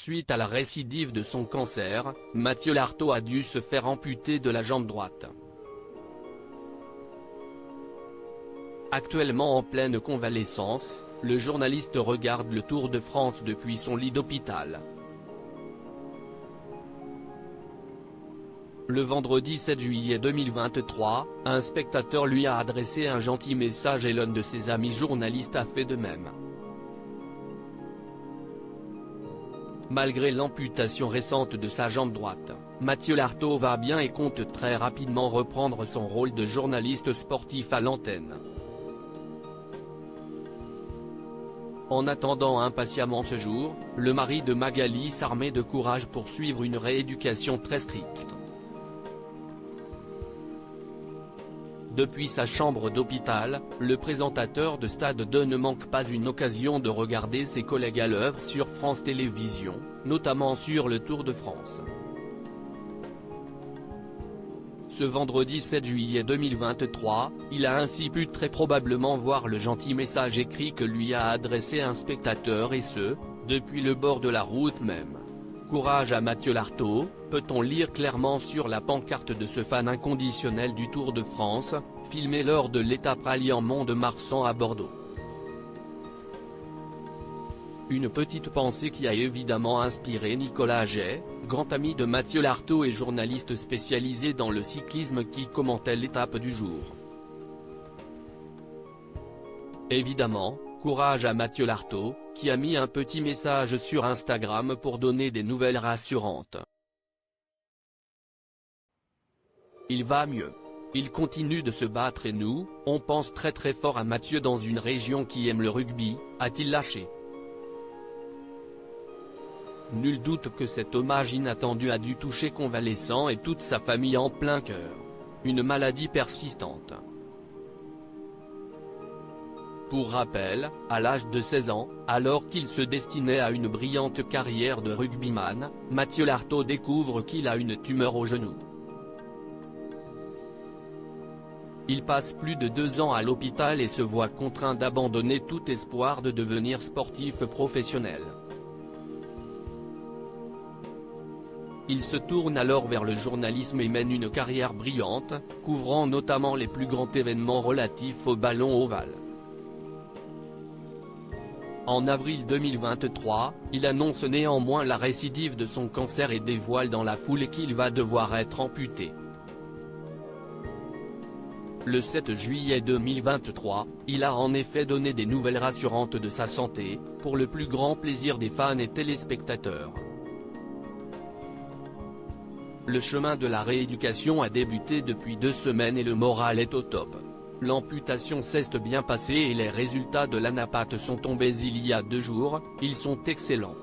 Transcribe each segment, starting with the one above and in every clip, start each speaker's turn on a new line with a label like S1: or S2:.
S1: Suite à la récidive de son cancer, Mathieu Lartaud a dû se faire amputer de la jambe droite. Actuellement en pleine convalescence, le journaliste regarde le Tour de France depuis son lit d'hôpital. Le vendredi 7 juillet 2023, un spectateur lui a adressé un gentil message et l'un de ses amis journalistes a fait de même. Malgré l'amputation récente de sa jambe droite, Mathieu Lartaud va bien et compte très rapidement reprendre son rôle de journaliste sportif à l'antenne. En attendant impatiemment ce jour, le mari de Magali s'armait de courage pour suivre une rééducation très stricte. Depuis sa chambre d'hôpital, le présentateur de Stade 2 ne manque pas une occasion de regarder ses collègues à l'œuvre sur France Télévisions, notamment sur le Tour de France. Ce vendredi 7 juillet 2023, il a ainsi pu très probablement voir le gentil message écrit que lui a adressé un spectateur et ce, depuis le bord de la route même. Courage à Mathieu Lartaud, peut-on lire clairement sur la pancarte de ce fan inconditionnel du Tour de France, filmé lors de l'étape ralliant Mont-de-Marsan à Bordeaux. Une petite pensée qui a évidemment inspiré Nicolas Haget, grand ami de Mathieu Lartaud et journaliste spécialisé dans le cyclisme qui commentait l'étape du jour. Évidemment, courage à Mathieu Lartaud, qui a mis un petit message sur Instagram pour donner des nouvelles rassurantes. Il va mieux. Il continue de se battre et nous, on pense très fort à Mathieu dans une région qui aime le rugby, a-t-il lâché. Nul doute que cet hommage inattendu a dû toucher convalescent et toute sa famille en plein cœur. Une maladie persistante. Pour rappel, à l'âge de 16 ans, alors qu'il se destinait à une brillante carrière de rugbyman, Mathieu Lartaud découvre qu'il a une tumeur au genou. Il passe plus de 2 ans à l'hôpital et se voit contraint d'abandonner tout espoir de devenir sportif professionnel. Il se tourne alors vers le journalisme et mène une carrière brillante, couvrant notamment les plus grands événements relatifs au ballon ovale. En avril 2023, il annonce néanmoins la récidive de son cancer et dévoile dans la foulée qu'il va devoir être amputé. Le 7 juillet 2023, il a en effet donné des nouvelles rassurantes de sa santé, pour le plus grand plaisir des fans et téléspectateurs. Le chemin de la rééducation a débuté depuis 2 semaines et le moral est au top. L'amputation s'est bien passée et les résultats de l'anapathe sont tombés il y a 2 jours, ils sont excellents.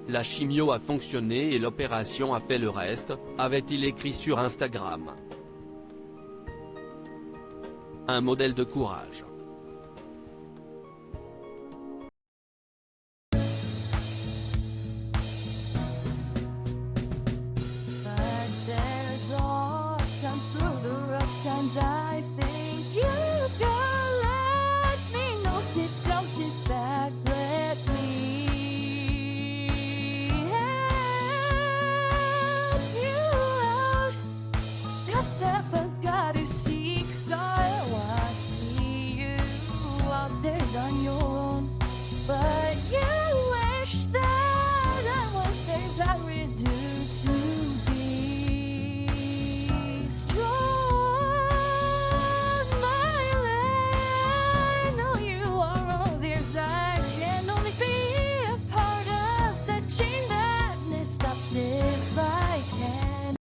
S1: La chimio a fonctionné et l'opération a fait le reste, avait-il écrit sur Instagram. Un modèle de courage.
S2: I think you can let me know. Sit down, sit back, let me help you out. Just